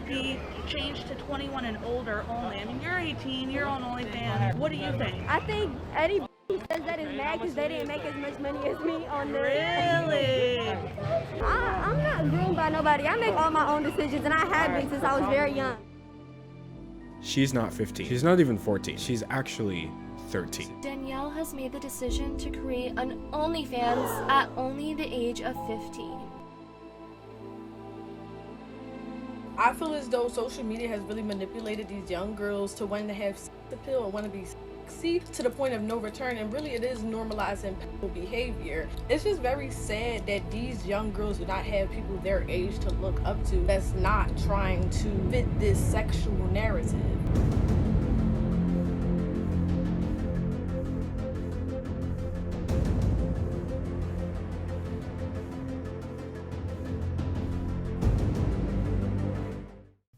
be changed to 21 and older only. I mean, you're 18, you're on OnlyFans. What do you think? I think Eddie says that is mad because they didn't make as much money as me on there. Really? I'm not groomed by nobody. I make all my own decisions, and I have been since I was very young. She's not 15. She's not even 14. She's actually 13. Danielle has made the decision to create an OnlyFans at only the age of 15. I feel as though social media has really manipulated these young girls to want to have sex appeal or want to be sexy to the point of no return, and really it is normalizing people behavior. It's just very sad that these young girls do not have people their age to look up to that's not trying to fit this sexual narrative.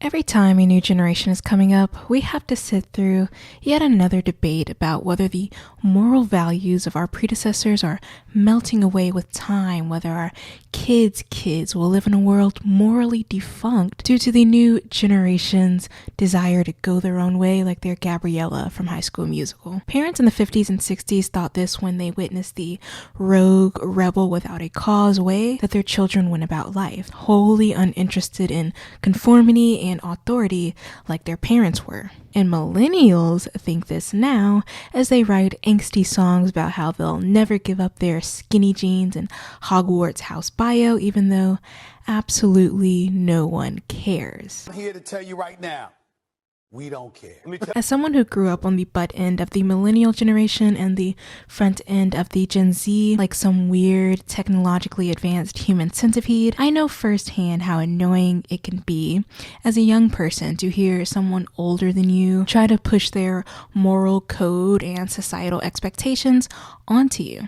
Every time a new generation is coming up, we have to sit through yet another debate about whether the moral values of our predecessors are melting away with time, whether our kids will live in a world morally defunct due to the new generation's desire to go their own way like they're Gabriella from High School Musical. Parents in the 50s and 60s thought this when they witnessed the rogue rebel without a cause way that their children went about life, wholly uninterested in conformity and authority like their parents were. And millennials think this now as they write angsty songs about how they'll never give up their skinny jeans and Hogwarts house bio, even though absolutely no one cares. I'm here to tell you right now, we don't care. As someone who grew up on the butt end of the millennial generation and the front end of the Gen Z, like some weird technologically advanced human centipede, I know firsthand how annoying it can be as a young person to hear someone older than you try to push their moral code and societal expectations onto you.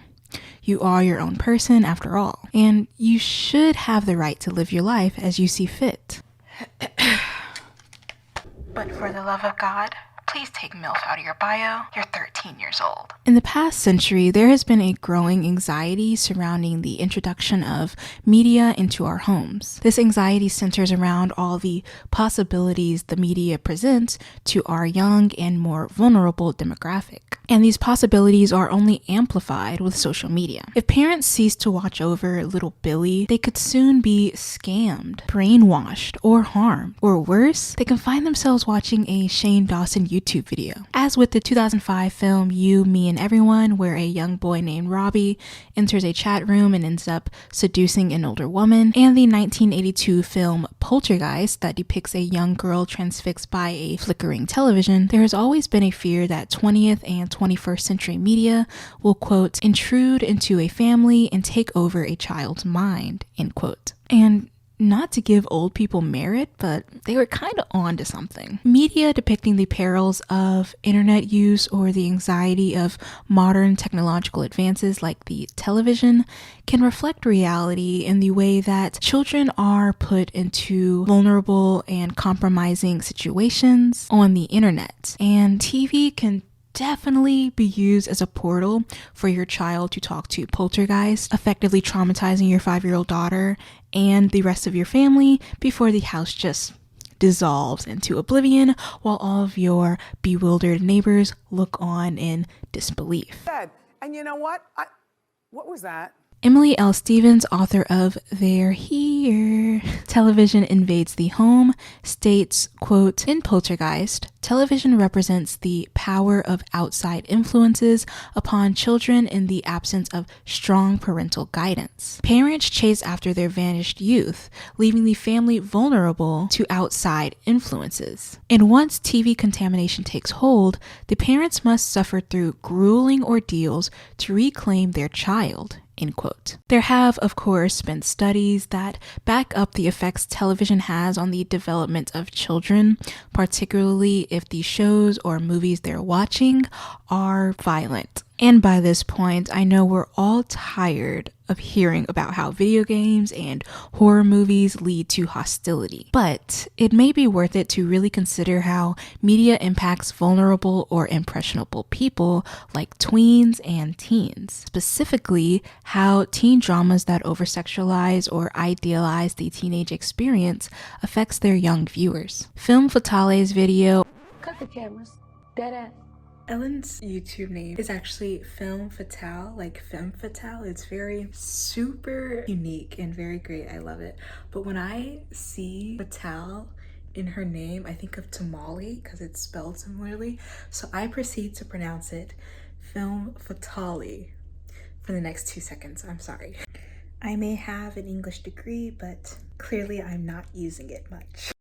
You are your own person after all, and you should have the right to live your life as you see fit. But for the love of God, please take MILF out of your bio. You're 13 years old. In the past century, there has been a growing anxiety surrounding the introduction of media into our homes. This anxiety centers around all the possibilities the media presents to our young and more vulnerable demographic. And these possibilities are only amplified with social media. If parents cease to watch over little Billy, they could soon be scammed, brainwashed, or harmed. Or worse, they can find themselves watching a Shane Dawson YouTube video. As with the 2005 film You, Me, and Everyone, where a young boy named Robbie enters a chat room and ends up seducing an older woman, and the 1982 film Poltergeist that depicts a young girl transfixed by a flickering television, there has always been a fear that 20th and 21st century media will, quote, intrude into a family and take over a child's mind, end quote. And not to give old people merit, but they were kind of on to something. Media depicting the perils of internet use or the anxiety of modern technological advances like the television can reflect reality in the way that children are put into vulnerable and compromising situations on the internet. And TV can definitely be used as a portal for your child to talk to poltergeist, effectively traumatizing your 5-year-old daughter and the rest of your family before the house just dissolves into oblivion while all of your bewildered neighbors look on in disbelief. And you know what? What was that? Emily L. Stevens, author of They're Here, Television Invades the Home, states, quote, in Poltergeist, television represents the power of outside influences upon children in the absence of strong parental guidance. Parents chase after their vanished youth, leaving the family vulnerable to outside influences. And once TV contamination takes hold, the parents must suffer through grueling ordeals to reclaim their child. End quote. There have, of course, been studies that back up the effects television has on the development of children, particularly if the shows or movies they're watching are violent. And by this point, I know we're all tired of hearing about how video games and horror movies lead to hostility. But it may be worth it to really consider how media impacts vulnerable or impressionable people like tweens and teens. Specifically, how teen dramas that over-sexualize or idealize the teenage experience affects their young viewers. Film Fatale's video Cut the cameras. Dead ass. Ellen's YouTube name is actually Film Fatale, like Femme Fatale. It's very super unique and very great. I love it. But when I see Fatale in her name, I think of tamale because it's spelled similarly. So I proceed to pronounce it Film Fatale for the next 2 seconds. I'm sorry. I may have an English degree, but clearly I'm not using it much.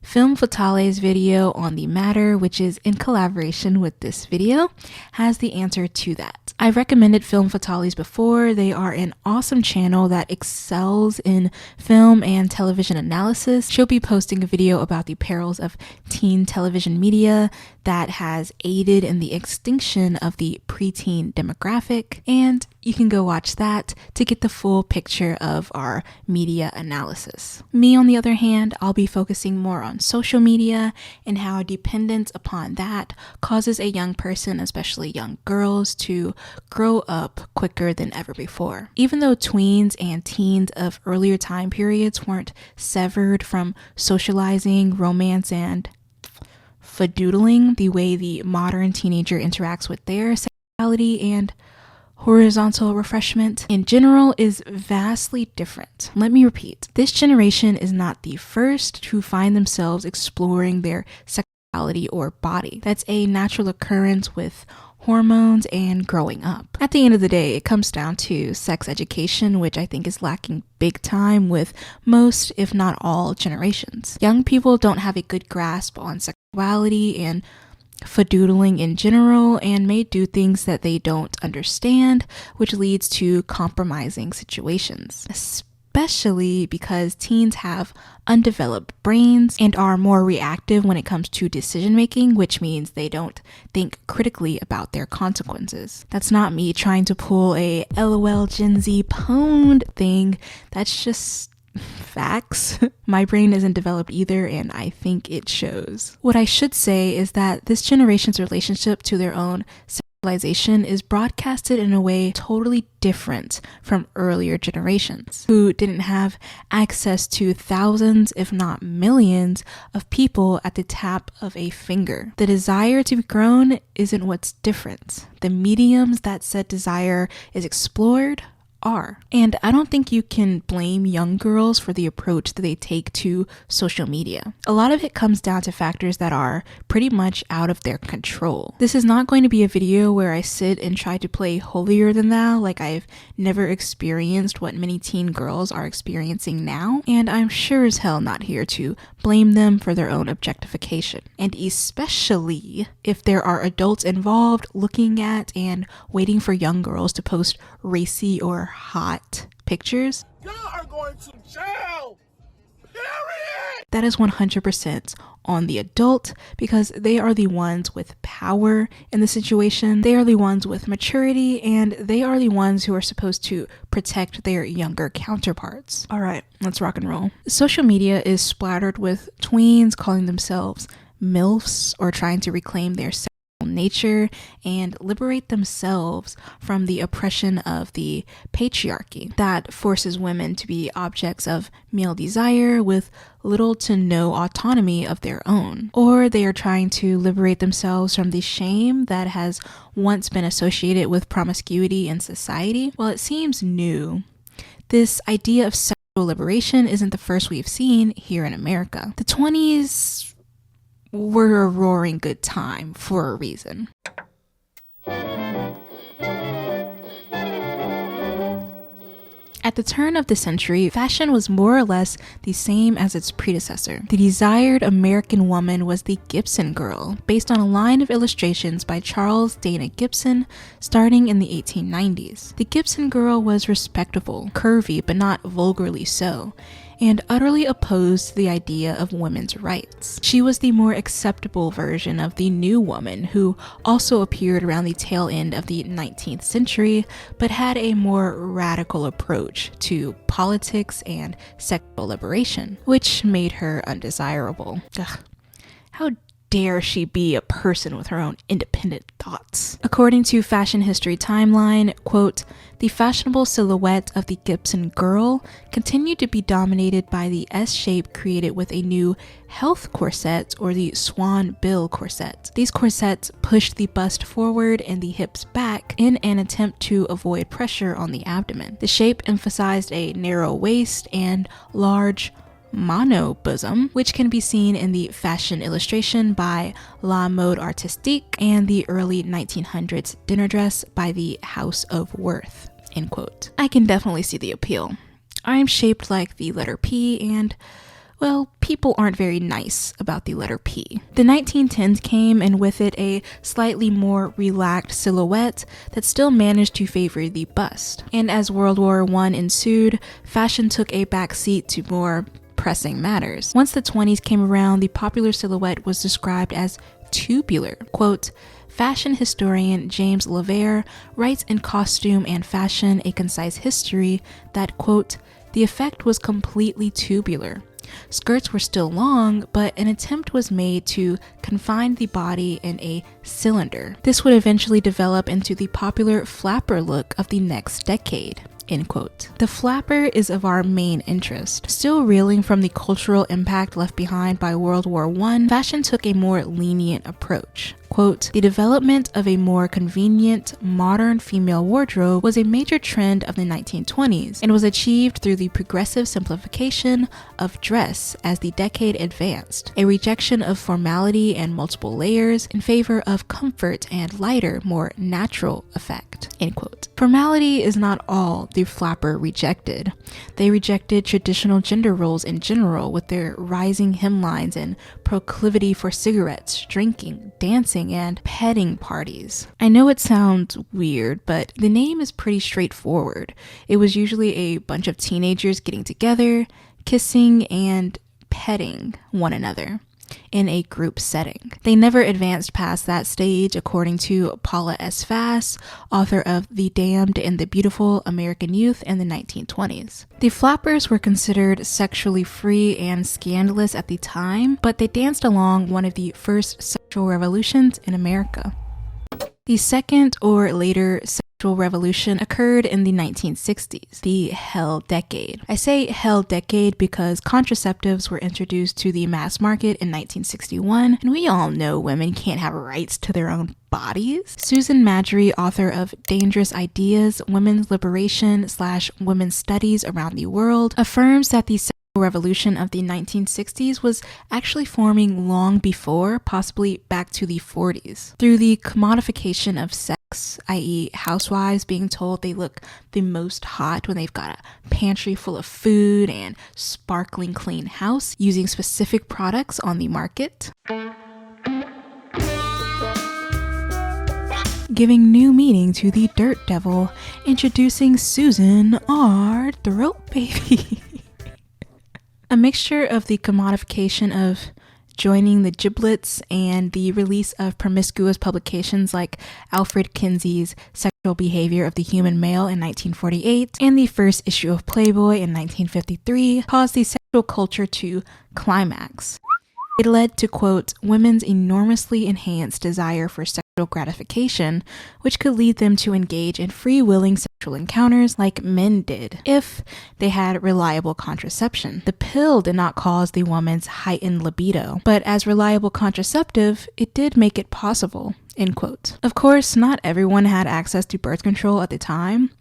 Film Fatale's video on the matter, which is in collaboration with this video, has the answer to that. I've recommended Film Fatales before. They are an awesome channel that excels in film and television analysis. She'll be posting a video about the perils of teen television media that has aided in the extinction of the preteen demographic, and you can go watch that to get the full picture of our media analysis. Me, on the other hand, I'll be focusing more on social media and how dependence upon that causes a young person, especially young girls, to grow up quicker than ever before. Even though tweens and teens of earlier time periods weren't severed from socializing, romance, and fadoodling the way the modern teenager interacts with their sexuality and horizontal refreshment in general is vastly different. Let me repeat, this generation is not the first to find themselves exploring their sexuality or body. That's a natural occurrence with hormones and growing up. At the end of the day, it comes down to sex education, which I think is lacking big time with most, if not all, generations. Young people don't have a good grasp on sexuality and fadoodling in general, and may do things that they don't understand, which leads to compromising situations, especially because teens have undeveloped brains and are more reactive when it comes to decision making, which means they don't think critically about their consequences. That's not me trying to pull a LOL Gen Z pwned thing. That's just facts. My brain isn't developed either, and I think it shows. What I should say is that this generation's relationship to their own sexualization is broadcasted in a way totally different from earlier generations who didn't have access to thousands, if not millions, of people at the tap of a finger. The desire to be grown isn't what's different. The mediums that said desire is explored are. And I don't think you can blame young girls for the approach that they take to social media. A lot of it comes down to factors that are pretty much out of their control. This is not going to be a video where I sit and try to play holier than thou, like I've never experienced what many teen girls are experiencing now, and I'm sure as hell not here to blame them for their own objectification. And especially if there are adults involved looking at and waiting for young girls to post racy or hot pictures. Y'all are going to jail. Period. That is 100% on the adult, because they are the ones with power in the situation. They are the ones with maturity, and they are the ones who are supposed to protect their younger counterparts. All right, let's rock and roll. Social media is splattered with tweens calling themselves MILFs or trying to reclaim their nature and liberate themselves from the oppression of the patriarchy that forces women to be objects of male desire with little to no autonomy of their own. Or they are trying to liberate themselves from the shame that has once been associated with promiscuity in society. While it seems new, this idea of sexual liberation isn't the first we've seen here in America. The 20s were a roaring good time for a reason. At the turn of the century, fashion was more or less the same as its predecessor. The desired American woman was the Gibson girl, based on a line of illustrations by Charles Dana Gibson starting in the 1890s. The Gibson girl was respectable, curvy, but not vulgarly so, and utterly opposed to the idea of women's rights. She was the more acceptable version of the new woman, who also appeared around the tail end of the 19th century, but had a more radical approach to politics and sexual liberation, which made her undesirable. Ugh. How dare she be a person with her own independent thoughts? According to Fashion History Timeline, quote, the fashionable silhouette of the Gibson girl continued to be dominated by the S shape created with a new health corset, or the swan bill corset. These corsets pushed the bust forward and the hips back in an attempt to avoid pressure on the abdomen. The shape emphasized a narrow waist and large mono bosom, which can be seen in the fashion illustration by La Mode Artistique and the early 1900s dinner dress by the House of Worth, end quote. I can definitely see the appeal. I'm shaped like the letter P, and well, people aren't very nice about the letter P. The 1910s came, and with it a slightly more relaxed silhouette that still managed to favor the bust. And as World War I ensued, fashion took a backseat to more pressing matters. Once the 20s came around, the popular silhouette was described as tubular. Quote, fashion historian James Levere writes in Costume and Fashion, A Concise History, that, quote, the effect was completely tubular. Skirts were still long, but an attempt was made to confine the body in a cylinder. This would eventually develop into the popular flapper look of the next decade. End quote. The flapper is of our main interest. Still reeling from the cultural impact left behind by World War I, fashion took a more lenient approach. Quote, the development of a more convenient, modern female wardrobe was a major trend of the 1920s and was achieved through the progressive simplification of dress as the decade advanced, a rejection of formality and multiple layers in favor of comfort and lighter, more natural effect, end quote. Formality is not all the flapper rejected. They rejected traditional gender roles in general, with their rising hemlines and proclivity for cigarettes, drinking, dancing, and petting parties. I know it sounds weird, but the name is pretty straightforward. It was usually a bunch of teenagers getting together, kissing, and petting one another in a group setting. They never advanced past that stage, according to Paula S. Fass, author of The Damned and the Beautiful American Youth in the 1920s. The flappers were considered sexually free and scandalous at the time, but they danced along one of the first sexual revolutions in America. The second or later sexual revolution occurred in the 1960s, the Hell Decade. I say Hell Decade because contraceptives were introduced to the mass market in 1961, and we all know women can't have rights to their own bodies. Susan Madry, author of Dangerous Ideas, Women's Liberation / Women's Studies Around the World, affirms that the sexual revolution of the 1960s was actually forming long before, possibly back to the 40s. Through the commodification of sex, i.e. housewives being told they look the most hot when they've got a pantry full of food and sparkling clean house using specific products on the market, giving new meaning to the dirt devil, introducing Susan, our throat baby. A mixture of the commodification of joining the giblets and the release of promiscuous publications like Alfred Kinsey's Sexual Behavior of the Human Male in 1948 and the first issue of Playboy in 1953 caused the sexual culture to climax. It led to, quote, women's enormously enhanced desire for sexual gratification, which could lead them to engage in free-willing sexual encounters like men did, if they had reliable contraception. The pill did not cause the woman's heightened libido, but as reliable contraceptive, it did make it possible, end quote. Of course, not everyone had access to birth control at the time.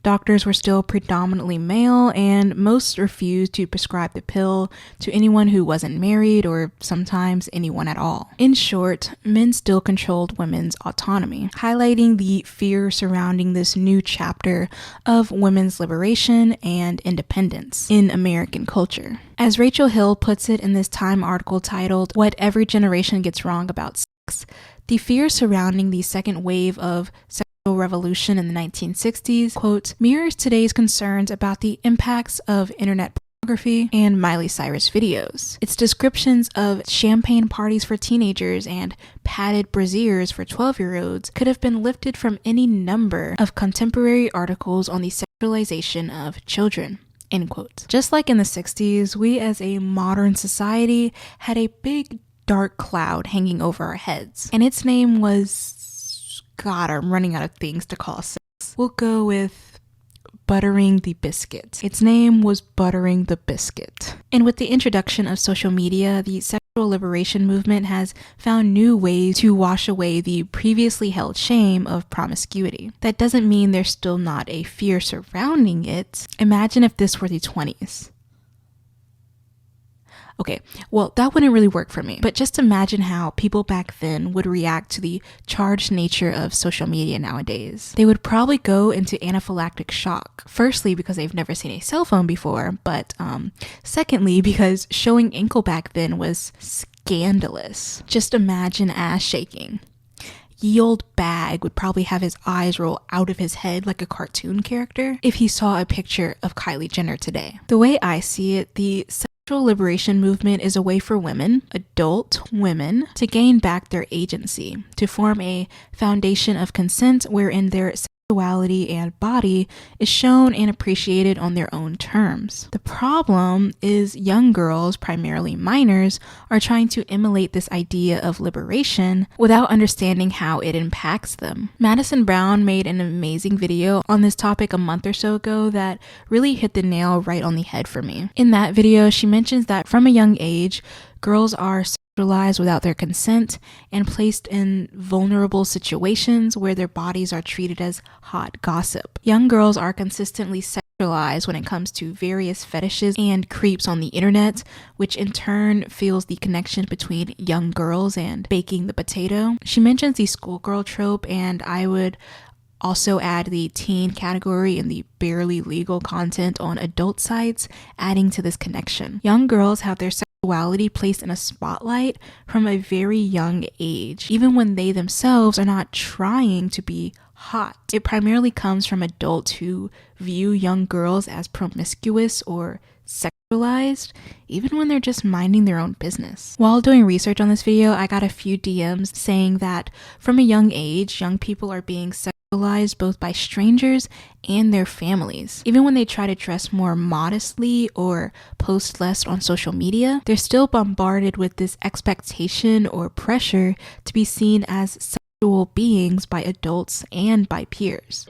Doctors were still predominantly male, and most refused to prescribe the pill to anyone who wasn't married or sometimes anyone at all. In short, men still controlled women's autonomy, highlighting the fear surrounding this new chapter of women's liberation and independence in American culture. As Rachel Hill puts it in this Time article titled, "What Every Generation Gets Wrong About Sex," the fear surrounding the second wave of sexual revolution in the 1960s, quote, mirrors today's concerns about the impacts of internet pornography and Miley Cyrus videos. Its descriptions of champagne parties for teenagers and padded brasiers for 12-year-olds could have been lifted from any number of contemporary articles on the sexualization of children. End quote. Just like in the 60s, we as a modern society had a big dark cloud hanging over our heads, and its name was, God, I'm running out of things to call sex. We'll go with buttering the biscuit. Its name was buttering the biscuit. And with the introduction of social media, the sexual liberation movement has found new ways to wash away the previously held shame of promiscuity. That doesn't mean there's still not a fear surrounding it. Imagine if this were the 20s. Okay, well, that wouldn't really work for me, but just imagine how people back then would react to the charged nature of social media nowadays. They would probably go into anaphylactic shock. Firstly, because they've never seen a cell phone before, but secondly, because showing ankle back then was scandalous. Just imagine ass shaking. Ye old bag would probably have his eyes roll out of his head like a cartoon character if he saw a picture of Kylie Jenner today. The way I see it, the sexual liberation movement is a way for women, adult women, to gain back their agency, to form a foundation of consent wherein their sexuality and body is shown and appreciated on their own terms. The problem is young girls, primarily minors, are trying to emulate this idea of liberation without understanding how it impacts them. Madison Brown made an amazing video on this topic a month or so ago that really hit the nail right on the head for me. In that video, she mentions that from a young age, girls are sexualized without their consent and placed in vulnerable situations where their bodies are treated as hot gossip. Young girls are consistently sexualized when it comes to various fetishes and creeps on the internet, which in turn fuels the connection between young girls and baking the potato. She mentions the schoolgirl trope, and I would also add the teen category in the barely legal content on adult sites, adding to this connection. Young girls have their sexuality placed in a spotlight from a very young age, even when they themselves are not trying to be hot. It primarily comes from adults who view young girls as promiscuous or sexualized, even when they're just minding their own business. While doing research on this video, I got a few DMs saying that from a young age, young people are being sexualized both by strangers and their families. Even when they try to dress more modestly or post less on social media, they're still bombarded with this expectation or pressure to be seen as sexual beings by adults and by peers.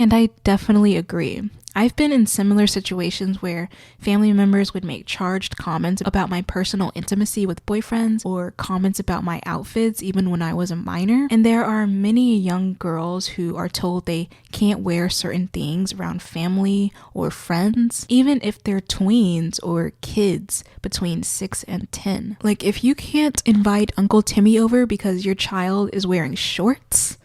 And I definitely agree. I've been in similar situations where family members would make charged comments about my personal intimacy with boyfriends or comments about my outfits even when I was a minor. And there are many young girls who are told they can't wear certain things around family or friends, even if they're tweens or kids between 6 and 10. Like, if you can't invite Uncle Timmy over because your child is wearing shorts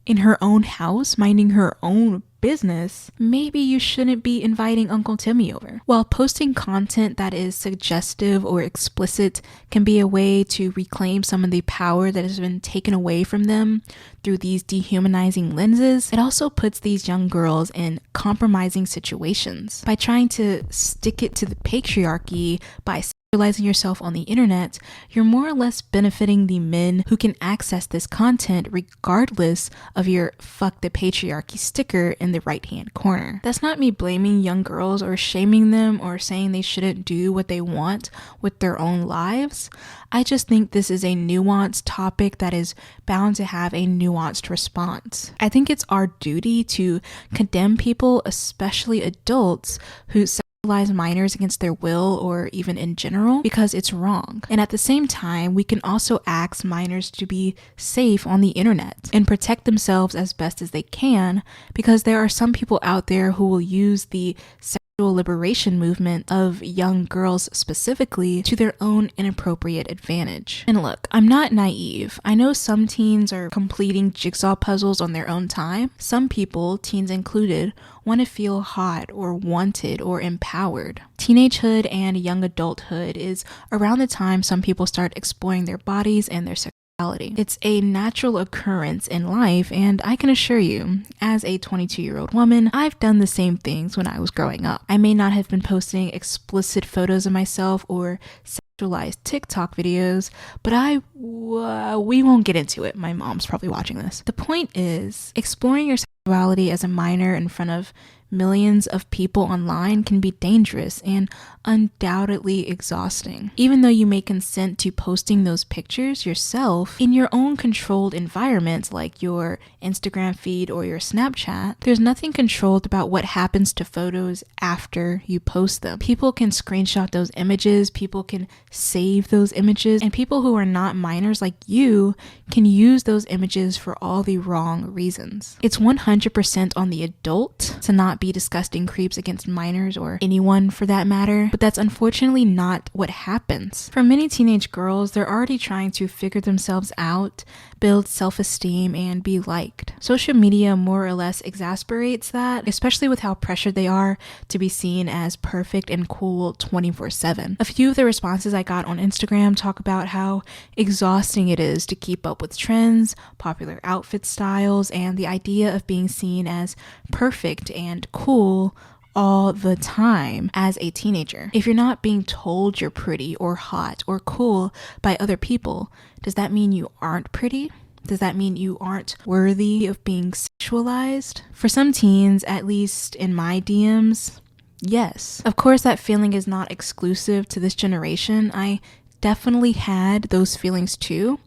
in her own house, minding her own business, maybe you shouldn't be inviting Uncle Timmy over. While posting content that is suggestive or explicit can be a way to reclaim some of the power that has been taken away from them through these dehumanizing lenses, it also puts these young girls in compromising situations. By trying to stick it to the patriarchy by sexualizing yourself on the internet, you're more or less benefiting the men who can access this content regardless of your "fuck the patriarchy" sticker in the right hand corner. That's not me blaming young girls or shaming them or saying they shouldn't do what they want with their own lives. I just think this is a nuanced topic that is bound to have a nuanced response. I think it's our duty to condemn people, especially adults, who sexualize minors against their will or even in general, because it's wrong. And at the same time, we can also ask minors to be safe on the internet and protect themselves as best as they can, because there are some people out there who will use the sexual liberation movement of young girls specifically to their own inappropriate advantage. And look, I'm not naive. I know some teens are completing jigsaw puzzles on their own time. Some people, teens included, want to feel hot or wanted or empowered. Teenagehood and young adulthood is around the time some people start exploring their bodies and their It's a natural occurrence in life, and I can assure you, as a 22-year-old woman, I've done the same things when I was growing up. I may not have been posting explicit photos of myself or sexualized TikTok videos, but we won't get into it. My mom's probably watching this. The point is, exploring your sexuality as a minor in front of millions of people online can be dangerous and undoubtedly exhausting. Even though you may consent to posting those pictures yourself in your own controlled environment like your Instagram feed or your Snapchat, there's nothing controlled about what happens to photos after you post them. People can screenshot those images, people can save those images, and people who are not minors like you can use those images for all the wrong reasons. It's 100% on the adult to not be disgusting creeps against minors or anyone for that matter, but that's unfortunately not what happens. For many teenage girls, they're already trying to figure themselves out, build self-esteem, and be liked. Social media more or less exasperates that, especially with how pressured they are to be seen as perfect and cool 24/7. A few of the responses I got on Instagram talk about how exhausting it is to keep up with trends, popular outfit styles, and the idea of being seen as perfect and cool all the time as a teenager. If you're not being told you're pretty or hot or cool by other people, does that mean you aren't pretty? Does that mean you aren't worthy of being sexualized? For some teens, at least in my DMs, yes. Of course, that feeling is not exclusive to this generation. I definitely had those feelings too,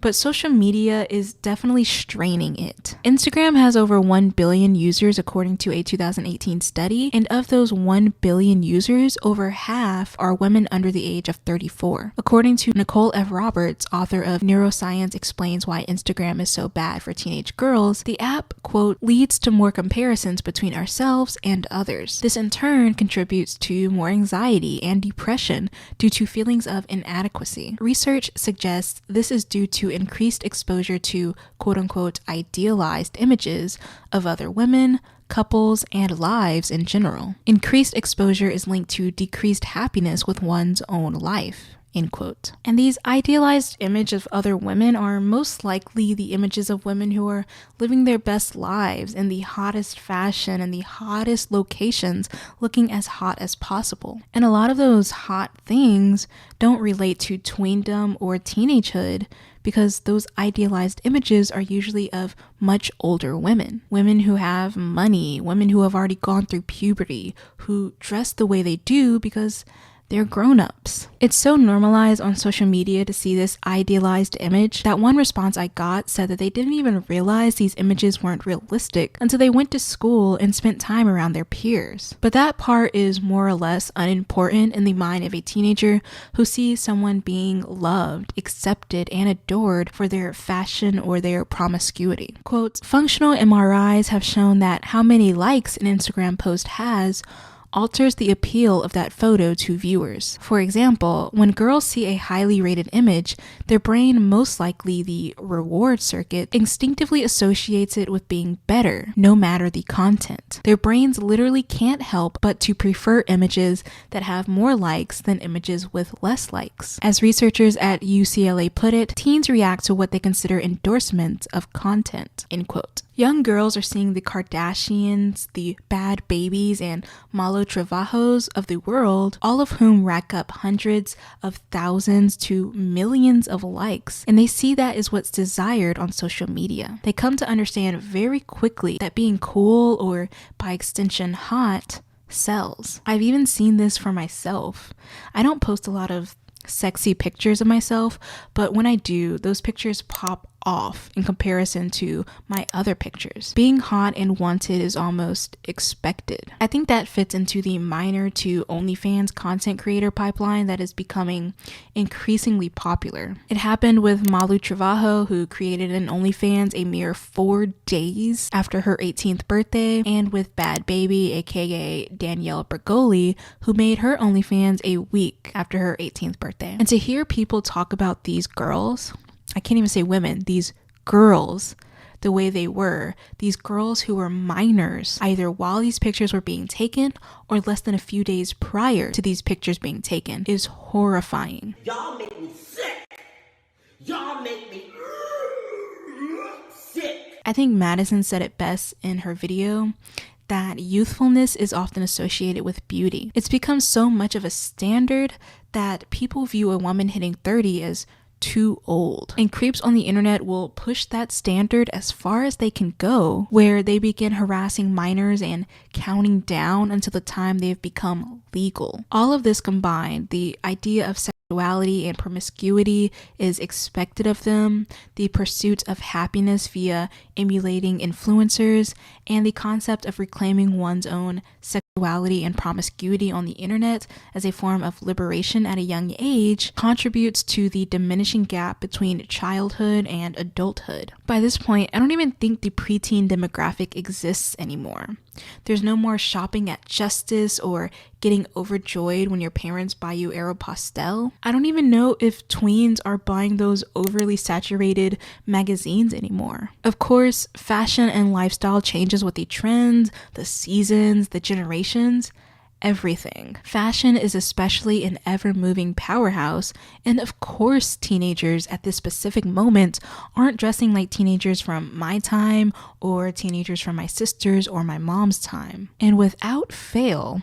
but social media is definitely straining it. Instagram has over 1 billion users according to a 2018 study, and of those 1 billion users, over half are women under the age of 34. According to Nicole F. Roberts, author of Neuroscience Explains Why Instagram is So Bad for Teenage Girls, the app, quote, leads to more comparisons between ourselves and others. This in turn contributes to more anxiety and depression due to feelings of inadequacy. Research suggests this is due to increased exposure to quote-unquote idealized images of other women, couples, and lives in general. Increased exposure is linked to decreased happiness with one's own life. End quote. And these idealized images of other women are most likely the images of women who are living their best lives in the hottest fashion and the hottest locations, looking as hot as possible. And a lot of those hot things don't relate to tweendom or teenagehood, because those idealized images are usually of much older women. Women who have money, women who have already gone through puberty, who dress the way they do because they're grown-ups. It's so normalized on social media to see this idealized image that one response I got said that they didn't even realize these images weren't realistic until they went to school and spent time around their peers. But that part is more or less unimportant in the mind of a teenager who sees someone being loved, accepted, and adored for their fashion or their promiscuity. Quote, functional MRIs have shown that how many likes an Instagram post has alters the appeal of that photo to viewers. For example, when girls see a highly rated image, their brain, most likely the reward circuit, instinctively associates it with being better, no matter the content. Their brains literally can't help but to prefer images that have more likes than images with less likes. As researchers at UCLA put it, teens react to what they consider endorsements of content, end quote. Young girls are seeing the Kardashians, the Bad Babies, and Malo Travajos of the world, all of whom rack up hundreds of thousands to millions of likes, and they see that as what's desired on social media. They come to understand very quickly that being cool, or by extension hot, sells. I've even seen this for myself. I don't post a lot of sexy pictures of myself, but when I do, those pictures pop off in comparison to my other pictures. Being hot and wanted is almost expected. I think that fits into the minor to OnlyFans content creator pipeline that is becoming increasingly popular. It happened with Malu Travajo, who created an OnlyFans a mere 4 days after her 18th birthday, and with Bad Baby, aka Danielle Bergoli, who made her OnlyFans a week after her 18th birthday. And to hear people talk about these girls, I can't even say women, these girls, the way they were, these girls who were minors, either while these pictures were being taken or less than a few days prior to these pictures being taken, is horrifying. Y'all make me sick. Y'all make me I think Madison said it best in her video that youthfulness is often associated with beauty. It's become so much of a standard that people view a woman hitting 30 as too old. And creeps on the internet will push that standard as far as they can go, where they begin harassing minors and counting down until the time they've become legal. All of this combined, the idea of sexuality and promiscuity is expected of them, the pursuit of happiness via emulating influencers, and the concept of reclaiming one's own sexuality and promiscuity on the internet as a form of liberation at a young age contributes to the diminishing gap between childhood and adulthood. By this point, I don't even think the preteen demographic exists anymore. There's no more shopping at Justice or getting overjoyed when your parents buy you Aeropostale. I don't even know if tweens are buying those overly saturated magazines anymore. Of course, fashion and lifestyle changes with the trends, the seasons, the generations, everything. Fashion is especially an ever-moving powerhouse, and of course teenagers at this specific moment aren't dressing like teenagers from my time or teenagers from my sister's or my mom's time. And without fail,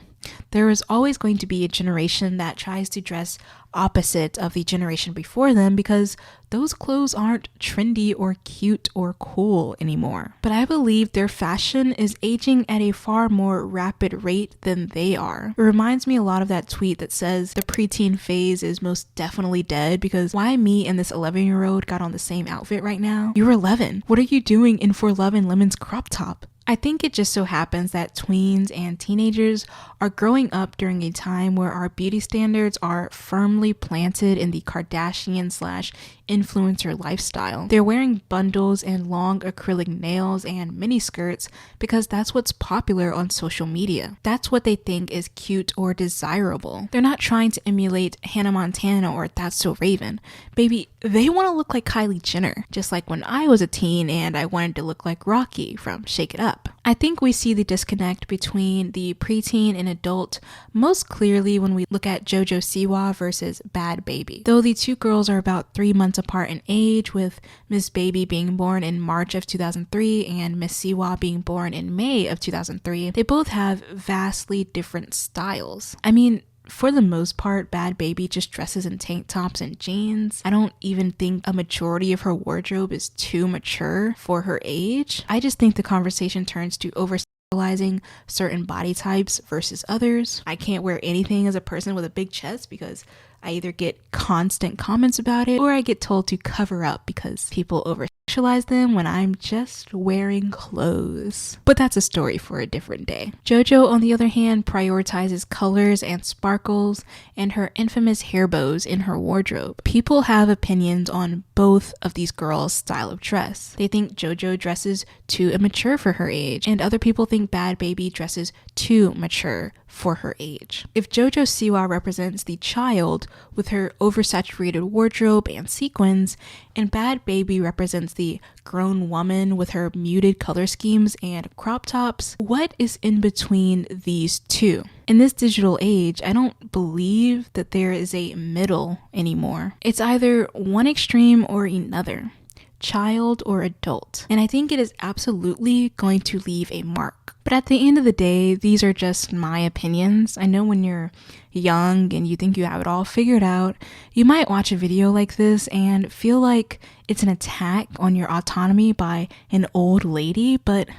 there is always going to be a generation that tries to dress opposite of the generation before them because those clothes aren't trendy or cute or cool anymore. But I believe their fashion is aging at a far more rapid rate than they are. It reminds me a lot of that tweet that says the preteen phase is most definitely dead because why me and this 11-year-old got on the same outfit right now? You're 11. What are you doing in For Love and Lemon's crop top? I think it just so happens that tweens and teenagers are growing up during a time where our beauty standards are firmly planted in the Kardashian/influencer lifestyle. They're wearing bundles and long acrylic nails and mini skirts because that's what's popular on social media. That's what they think is cute or desirable. They're not trying to emulate Hannah Montana or That's So Raven. Baby, they want to look like Kylie Jenner, just like when I was a teen and I wanted to look like Rocky from Shake It Up. I think we see the disconnect between the preteen and adult most clearly when we look at JoJo Siwa versus Bad Baby. Though the two girls are about 3 months apart in age, with Miss Baby being born in March of 2003 and Miss Siwa being born in May of 2003, they both have vastly different styles. I mean, for the most part, Bad Baby just dresses in tank tops and jeans. I don't even think a majority of her wardrobe is too mature for her age. I just think the conversation turns to over-sexualizing certain body types versus others. I can't wear anything as a person with a big chest because I either get constant comments about it or I get told to cover up because people over-sexualize them when I'm just wearing clothes. But that's a story for a different day. JoJo, on the other hand, prioritizes colors and sparkles and her infamous hair bows in her wardrobe. People have opinions on both of these girls' style of dress. They think JoJo dresses too immature for her age, and other people think Bad Baby dresses too mature for her age. If JoJo Siwa represents the child with her oversaturated wardrobe and sequins, and Bad Baby represents the grown woman with her muted color schemes and crop tops, what is in between these two? In this digital age, I don't believe that there is a middle anymore. It's either one extreme or another, child or adult. And I think it is absolutely going to leave a mark. But at the end of the day, these are just my opinions. I know when you're young and you think you have it all figured out, you might watch a video like this and feel like it's an attack on your autonomy by an old lady, but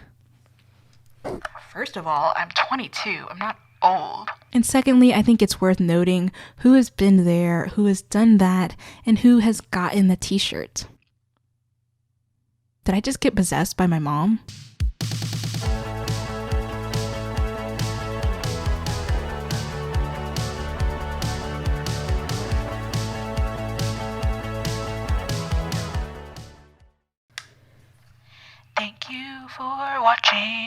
first of all, I'm 22. I'm not old. And secondly, I think it's worth noting who has been there, who has done that, and who has gotten the t-shirt. Did I just get possessed by my mom? Thank you for watching.